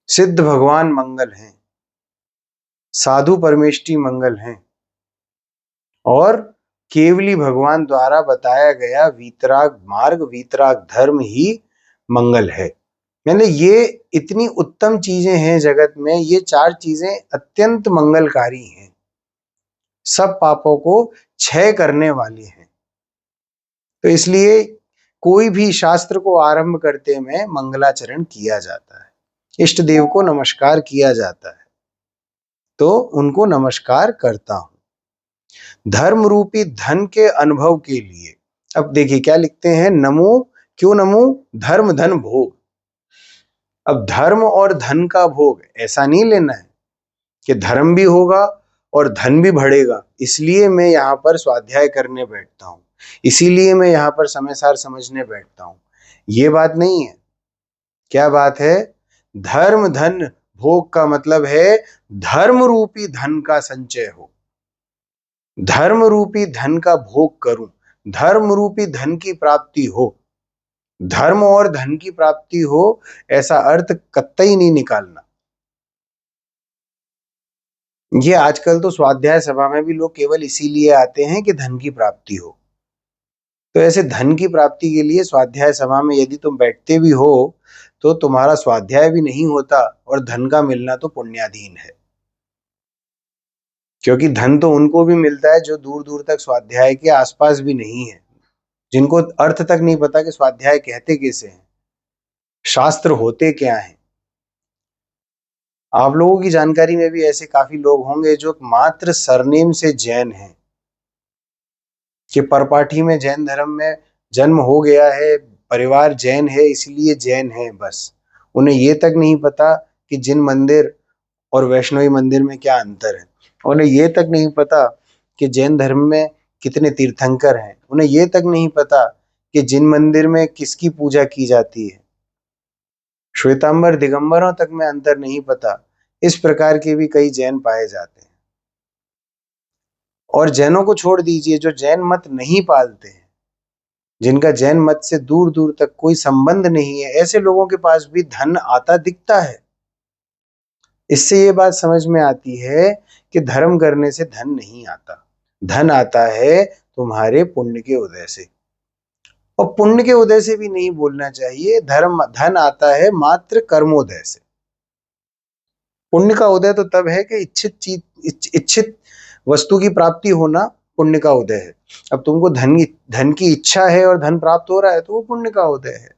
सिद्ध भगवान मंगल हैं, साधु परमेष्टि मंगल हैं और केवली भगवान द्वारा बताया गया वीतराग मार्ग, वीतराग धर्म ही मंगल है। यानी ये इतनी उत्तम चीजें हैं जगत में, ये 4 चीजें अत्यंत मंगलकारी हैं, सब पापों को क्षय करने वाली हैं। तो इसलिए कोई भी शास्त्र को आरंभ करते में मंगलाचरण किया जाता है, इष्ट देव को नमस्कार किया जाता है, तो उनको नमस्कार करता हूं धर्म रूपी धन के अनुभव के लिए। अब देखिए क्या लिखते हैं, नमो, क्यों नमो? धर्म धन भोग। अब धर्म और धन का भोग ऐसा नहीं लेना है कि धर्म भी होगा और धन भी बढ़ेगा, इसलिए मैं यहाँ पर स्वाध्याय करने बैठता हूँ, इसीलिए मैं यहाँ पर समय सार समझने बैठता हूँ, ये बात नहीं है। क्या बात है? धर्म धन भोग का मतलब है धर्म रूपी धन का संचय हो, धर्म रूपी धन का भोग करूं, धर्म रूपी धन की प्राप्ति हो। धर्म और धन की प्राप्ति हो, ऐसा अर्थ कतई नहीं निकालना। ये आजकल तो स्वाध्याय सभा में भी लोग केवल इसीलिए आते हैं कि धन की प्राप्ति हो। तो ऐसे धन की प्राप्ति के लिए स्वाध्याय सभा में यदि तुम बैठते भी हो तो तुम्हारा स्वाध्याय भी नहीं होता और धन का मिलना तो पुण्याधीन है, क्योंकि धन तो उनको भी मिलता है जो दूर दूर तक स्वाध्याय के आसपास भी नहीं है, जिनको अर्थ तक नहीं पता कि स्वाध्याय कहते कैसे हैं, शास्त्र होते क्या हैं। आप लोगों की जानकारी में भी ऐसे काफी लोग होंगे जो मात्र सरनेम से जैन हैं, कि परपाठी में जैन धर्म में जन्म हो गया है, परिवार जैन है इसलिए जैन है, बस उन्हें ये तक नहीं पता कि जिन मंदिर और वैष्णवी मंदिर में क्या अंतर है, उन्हें ये तक नहीं पता कि जैन धर्म में कितने तीर्थंकर हैं, उन्हें ये तक नहीं पता कि जिन मंदिर में किसकी पूजा की जाती है, श्वेतांबर दिगंबरों तक में अंतर नहीं पता। इस प्रकार के भी कई जैन पाए जाते हैं। और जैनों को छोड़ दीजिए, जो जैन मत नहीं पालते हैं, जिनका जैन मत से दूर दूर तक कोई संबंध नहीं है, ऐसे लोगों के पास भी धन आता दिखता है। इससे ये बात समझ में आती है कि धर्म करने से धन नहीं आता, धन आता है तुम्हारे पुण्य के उदय से, और पुण्य के उदय से भी नहीं बोलना चाहिए, धन आता है मात्र कर्मोदय से। पुण्य का उदय तो तब है कि इच्छित चीज, इच्छित वस्तु की प्राप्ति होना पुण्य का उदय है। अब तुमको धन की इच्छा है और धन प्राप्त हो रहा है तो वो पुण्य का उदय है।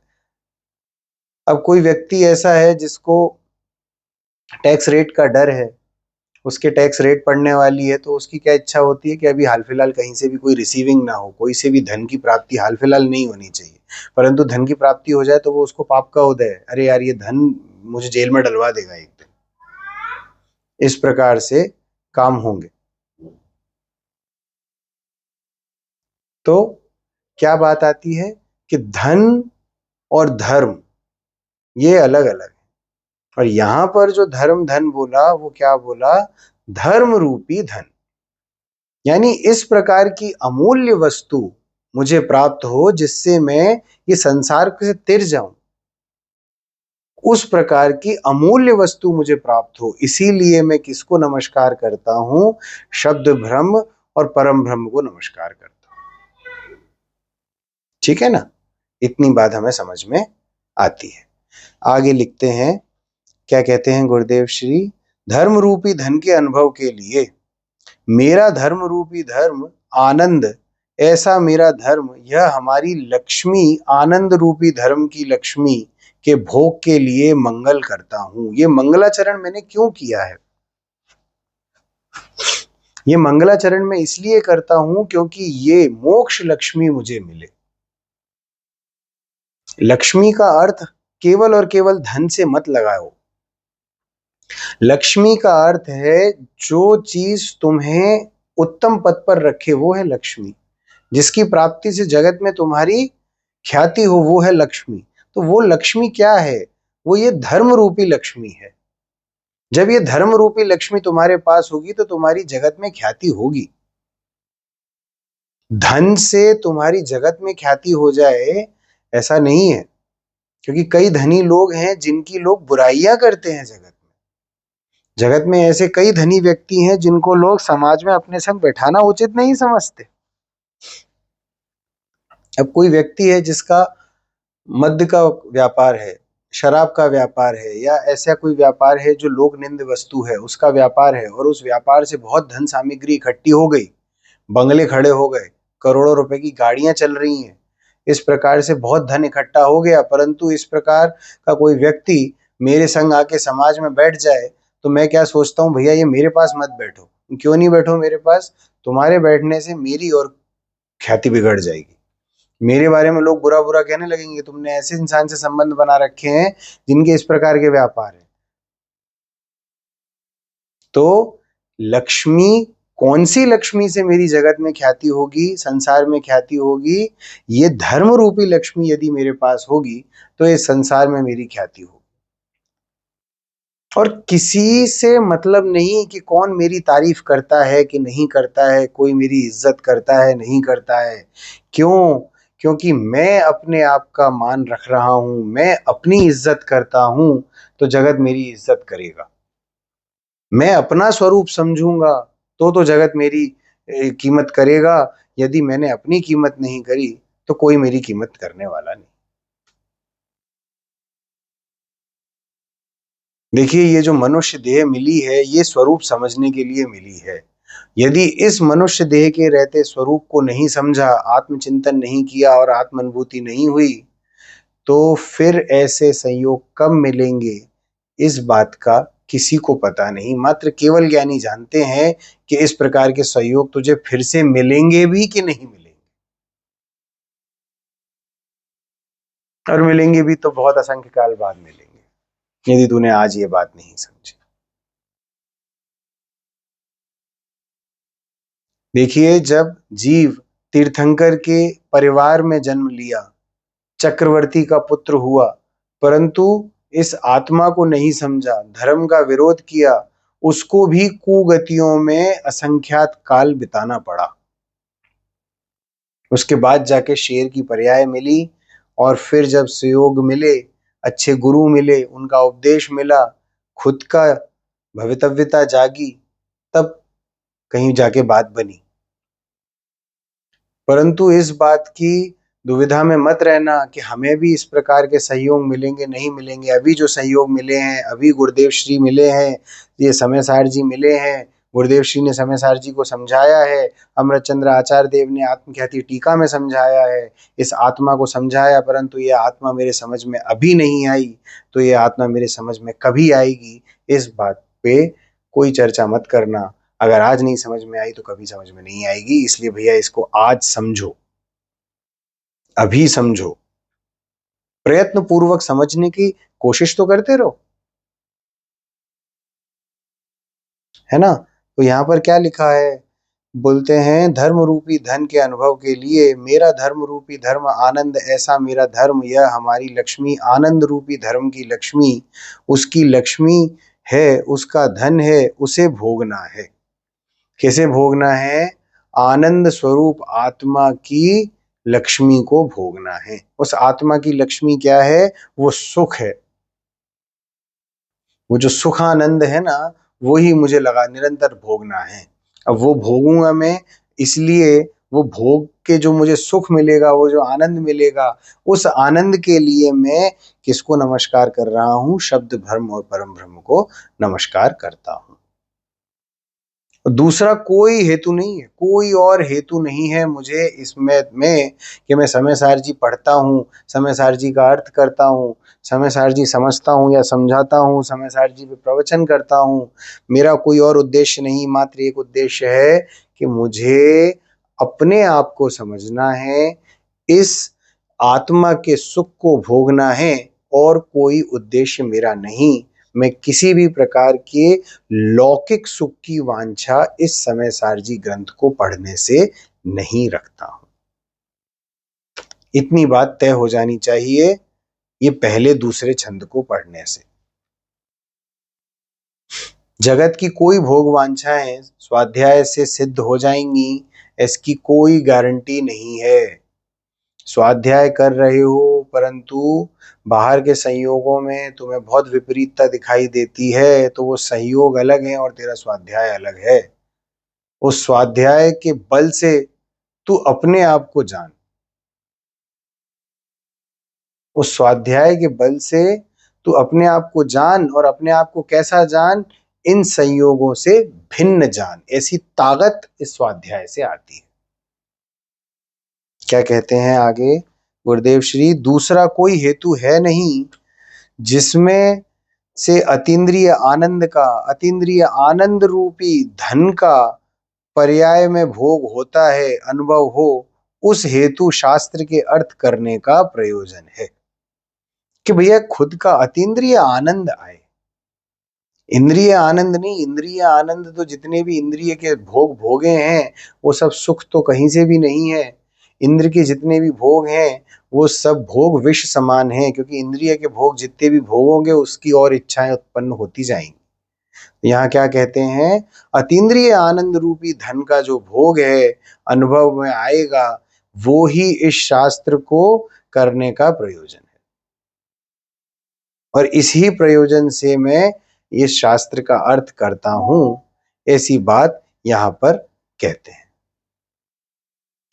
अब कोई व्यक्ति ऐसा है जिसको टैक्स रेट का डर है, उसके टैक्स रेट पड़ने वाली है, तो उसकी क्या इच्छा होती है कि अभी हाल फिलहाल कहीं से भी कोई रिसीविंग ना हो, कोई से भी धन की प्राप्ति हाल फिलहाल नहीं होनी चाहिए, परंतु धन की प्राप्ति हो जाए तो वो उसको पाप का उदय है, अरे यार ये धन मुझे जेल में डलवा देगा एक दिन। इस प्रकार से काम होंगे। तो क्या बात आती है कि धन और धर्म ये अलग अलग है, और यहां पर जो धर्म धन बोला वो क्या बोला? धर्म रूपी धन, यानी इस प्रकार की अमूल्य वस्तु मुझे प्राप्त हो जिससे मैं ये संसार से तिर जाऊं, उस प्रकार की अमूल्य वस्तु मुझे प्राप्त हो, इसीलिए मैं किसको नमस्कार करता हूं? शब्द ब्रह्म और परम ब्रह्म को नमस्कार करता हूं। ठीक है ना? इतनी बात हमें समझ में आती है। आगे लिखते हैं, क्या कहते हैं गुरुदेव श्री? धर्म रूपी धन के अनुभव के लिए मेरा धर्म रूपी धर्म आनंद, ऐसा मेरा धर्म, यह हमारी लक्ष्मी आनंद रूपी धर्म की लक्ष्मी के भोग के लिए मंगल करता हूं। ये मंगलाचरण मैंने क्यों किया है? ये मंगलाचरण मैं इसलिए करता हूं क्योंकि ये मोक्ष लक्ष्मी मुझे मिले। लक्ष्मी का अर्थ केवल और केवल धन से मत लगाओ। लक्ष्मी का अर्थ है जो चीज तुम्हें उत्तम पद पर रखे, वो है लक्ष्मी। जिसकी प्राप्ति से जगत में तुम्हारी ख्याति हो, वो है लक्ष्मी। तो वो लक्ष्मी क्या है? वो ये धर्म रूपी लक्ष्मी है। जब ये धर्म रूपी लक्ष्मी तुम्हारे पास होगी तो तुम्हारी जगत में ख्याति होगी। धन से तुम्हारी जगत में ख्याति हो जाए ऐसा नहीं है, क्योंकि कई धनी लोग हैं जिनकी लोग बुराइयां करते हैं जगत में। जगत में ऐसे कई धनी व्यक्ति हैं जिनको लोग समाज में अपने संग बैठाना उचित नहीं समझते। अब कोई व्यक्ति है जिसका मद्य का व्यापार है, शराब का व्यापार है, या ऐसा कोई व्यापार है जो लोक निंद वस्तु है, उसका व्यापार है, और उस व्यापार से बहुत धन सामग्री इकट्ठी हो गई, बंगले खड़े हो गए, करोड़ों रुपए की गाड़ियां चल रही हैं, इस प्रकार से बहुत धन इकट्ठा हो गया, परंतु इस प्रकार का कोई व्यक्ति मेरे संग आके समाज में बैठ जाए तो मैं क्या सोचता हूँ, भैया ये मेरे पास मत बैठो। क्यों नहीं बैठो मेरे पास? तुम्हारे बैठने से मेरी और ख्याति बिगड़ जाएगी। मेरे बारे में लोग बुरा बुरा कहने लगेंगे, तुमने ऐसे इंसान से संबंध बना रखे हैं जिनके इस प्रकार के व्यापार है। तो लक्ष्मी, कौन सी लक्ष्मी से मेरी जगत में ख्याति होगी, संसार में ख्याति होगी? ये धर्म रूपी लक्ष्मी यदि मेरे पास होगी तो इस संसार में मेरी ख्याति होगी। और किसी से मतलब नहीं कि कौन मेरी तारीफ करता है कि नहीं करता है, कोई मेरी इज्जत करता है नहीं करता है। क्यों? क्योंकि मैं अपने आप का मान रख रहा हूं, मैं अपनी इज्जत करता हूं तो जगत मेरी इज्जत करेगा। मैं अपना स्वरूप समझूंगा तो जगत मेरी कीमत करेगा। यदि मैंने अपनी कीमत नहीं करी तो कोई मेरी कीमत करने वाला नहीं। देखिए, ये जो मनुष्य देह मिली है ये स्वरूप समझने के लिए मिली है। यदि इस मनुष्य देह के रहते स्वरूप को नहीं समझा, आत्मचिंतन नहीं किया और आत्मानुभूति नहीं हुई तो फिर ऐसे संयोग कब मिलेंगे, इस बात का किसी को पता नहीं। मात्र केवल ज्ञानी जानते हैं कि इस प्रकार के संयोग तुझे फिर से मिलेंगे भी कि नहीं मिलेंगे, और मिलेंगे भी तो बहुत असंख्य काल बाद मिलेंगे यदि तूने आज ये बात नहीं समझी। देखिए, जब जीव तीर्थंकर के परिवार में जन्म लिया, चक्रवर्ती का पुत्र हुआ, परंतु इस आत्मा को नहीं समझा, धर्म का विरोध किया, उसको भी कुगतियों में असंख्यात काल बिताना पड़ा। उसके बाद जाके शेर की पर्याय मिली, और फिर जब सुयोग मिले, अच्छे गुरु मिले, उनका उपदेश मिला, खुद का भवितव्यता जागी, तब कहीं जाके बात बनी। परंतु इस बात की दुविधा में मत रहना कि हमें भी इस प्रकार के सहयोग मिलेंगे नहीं मिलेंगे। अभी जो सहयोग मिले हैं, अभी गुरुदेव श्री मिले हैं, ये समय सार जी मिले हैं, गुरुदेव श्री ने समय सार जी को समझाया है, अमृतचंद्र आचार्य देव ने आत्मख्याति टीका में समझाया है, इस आत्मा को समझाया, परंतु ये आत्मा मेरे समझ में अभी नहीं आई तो ये आत्मा मेरे समझ में कभी आएगी, इस बात पे कोई चर्चा मत करना। अगर आज नहीं समझ में आई तो कभी समझ में नहीं आएगी, इसलिए भैया इसको आज समझो, अभी समझो, प्रयत्न पूर्वक समझने की कोशिश तो करते रहो, है ना? तो यहाँ पर क्या लिखा है? बोलते हैं, धर्म रूपी धन के अनुभव के लिए मेरा धर्म रूपी धर्म आनंद, ऐसा मेरा धर्म, यह हमारी लक्ष्मी आनंद रूपी धर्म की लक्ष्मी, उसकी लक्ष्मी है, उसका धन है, उसे भोगना है। कैसे भोगना है? आनंद स्वरूप आत्मा की लक्ष्मी को भोगना है। उस आत्मा की लक्ष्मी क्या है? वो सुख है। वो जो सुख आनंद है ना, वो ही मुझे लगा निरंतर भोगना है। अब वो भोगूंगा मैं, इसलिए वो भोग के जो मुझे सुख मिलेगा, वो जो आनंद मिलेगा, उस आनंद के लिए मैं किसको नमस्कार कर रहा हूं? शब्द ब्रह्म और परम ब्रह्म को नमस्कार करता हूं। दूसरा कोई हेतु नहीं है, कोई और हेतु नहीं है मुझे इसमें कि मैं समय सार जी पढ़ता हूँ, समय सार जी का अर्थ करता हूँ, समय सार जी समझता हूँ या समझाता हूँ, समय सार जी पे प्रवचन करता हूँ। मेरा कोई और उद्देश्य नहीं, मात्र एक उद्देश्य है कि मुझे अपने आप को समझना है, इस आत्मा के सुख को भोगना है, और कोई उद्देश्य मेरा नहीं। मैं किसी भी प्रकार के लौकिक सुख की वांछा इस समय सारजी ग्रंथ को पढ़ने से नहीं रखता हूं। इतनी बात तय हो जानी चाहिए ये पहले दूसरे छंद को पढ़ने से। जगत की कोई भोग वांछाएं स्वाध्याय से सिद्ध हो जाएंगी, इसकी कोई गारंटी नहीं है। स्वाध्याय कर रहे हो परंतु बाहर के संयोगों में तुम्हें बहुत विपरीतता दिखाई देती है, तो वो संयोग अलग है और तेरा स्वाध्याय अलग है। उस स्वाध्याय के बल से तू अपने आप को जान, उस स्वाध्याय के बल से तू अपने आप को जान, और अपने आप को कैसा जान? इन संयोगों से भिन्न जान। ऐसी ताकत इस स्वाध्याय से आती है। क्या कहते हैं आगे गुरुदेव श्री? दूसरा कोई हेतु है नहीं जिसमें से अतीन्द्रिय आनंद का, अतीन्द्रिय आनंद रूपी धन का पर्याय में भोग होता है, अनुभव हो, उस हेतु शास्त्र के अर्थ करने का प्रयोजन है। कि भैया खुद का अतीन्द्रिय आनंद आए, इंद्रिय आनंद नहीं। इंद्रिय आनंद तो जितने भी इंद्रिय के भोग भोगे हैं वो सब सुख तो कहीं से भी नहीं है। इंद्र के जितने भी भोग हैं वो सब भोग विष समान हैं, क्योंकि इंद्रिय के भोग जितने भी भोगोगे उसकी और इच्छाएं उत्पन्न होती जाएंगी। यहाँ क्या कहते हैं? अतीन्द्रिय आनंद रूपी धन का जो भोग है अनुभव में आएगा, वो ही इस शास्त्र को करने का प्रयोजन है। और इसी प्रयोजन से मैं इस शास्त्र का अर्थ करता हूं, ऐसी बात यहां पर कहते हैं।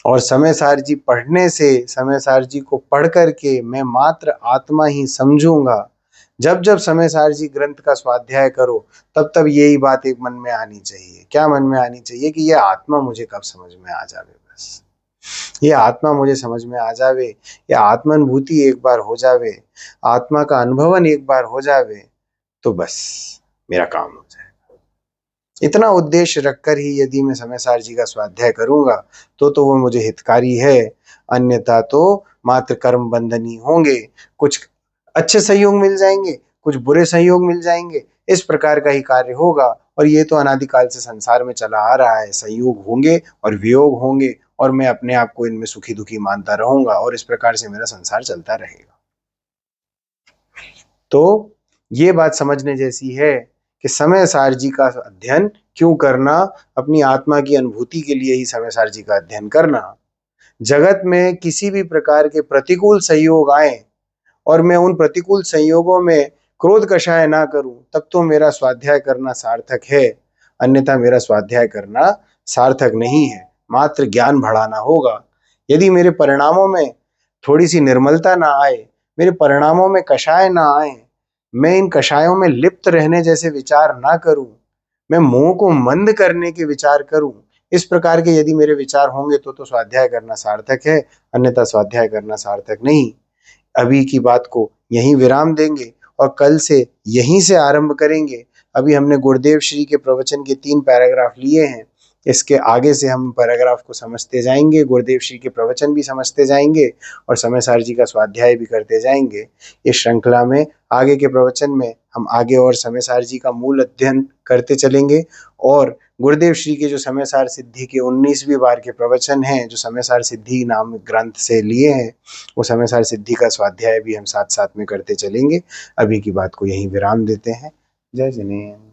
और समय सार जी पढ़ने से, समय सार जी को पढ़ करके मैं मात्र आत्मा ही समझूंगा। जब जब समय सार जी ग्रंथ का स्वाध्याय करो तब तब यही बात एक मन में आनी चाहिए। क्या मन में आनी चाहिए? कि यह आत्मा मुझे कब समझ में आ जावे, बस ये आत्मा मुझे समझ में आ जावे, ये आत्मानुभूति एक बार हो जावे, आत्मा का अनुभवन एक बार हो जावे, तो बस मेरा काम हो जाए। इतना उद्देश्य रखकर ही यदि मैं समय सार जी का स्वाध्याय करूंगा तो वो मुझे हितकारी है, अन्यथा तो मात्र कर्म बंधनी होंगे। कुछ अच्छे संयोग मिल जाएंगे, कुछ बुरे संयोग मिल जाएंगे, इस प्रकार का ही कार्य होगा। और ये तो अनादिकाल से संसार में चला आ रहा है। संयोग होंगे और वियोग होंगे, और मैं अपने आप को इनमें सुखी दुखी मानता रहूंगा, और इस प्रकार से मेरा संसार चलता रहेगा। तो ये बात समझने जैसी है कि समय सार जी का अध्ययन क्यों करना? अपनी आत्मा की अनुभूति के लिए ही समय सार जी का अध्ययन करना। जगत में किसी भी प्रकार के प्रतिकूल संयोग आए और मैं उन प्रतिकूल संयोगों में क्रोध कषाय ना करूं, तब तो मेरा स्वाध्याय करना सार्थक है, अन्यथा मेरा स्वाध्याय करना सार्थक नहीं है, मात्र ज्ञान बढ़ाना होगा। यदि मेरे परिणामों में थोड़ी सी निर्मलता ना आए, मेरे परिणामों में कषाय ना आए, मैं इन कषायों में लिप्त रहने जैसे विचार ना करूं, मैं मोह को मंद करने के विचार करूं, इस प्रकार के यदि मेरे विचार होंगे तो स्वाध्याय करना सार्थक है, अन्यथा स्वाध्याय करना सार्थक नहीं। अभी की बात को यहीं विराम देंगे और कल से यहीं से आरंभ करेंगे। अभी हमने गुरुदेव श्री के प्रवचन के 3 पैराग्राफ लिए हैं, इसके आगे से हम पैराग्राफ को समझते जाएंगे, गुरुदेव श्री के प्रवचन भी समझते जाएंगे और समय सार जी का स्वाध्याय भी करते जाएंगे। इस श्रृंखला में आगे के प्रवचन में हम आगे और समय सार जी का मूल अध्ययन करते चलेंगे, और गुरुदेव श्री के जो समय सार सिद्धि के 19वीं बार के प्रवचन हैं, जो समय सार सिद्धि नाम ग्रंथ से लिए हैं, वो समय सार सिद्धि का स्वाध्याय भी हम साथ साथ में करते चलेंगे। अभी की बात को यहीं विराम देते हैं। जय जिनेन्द्र।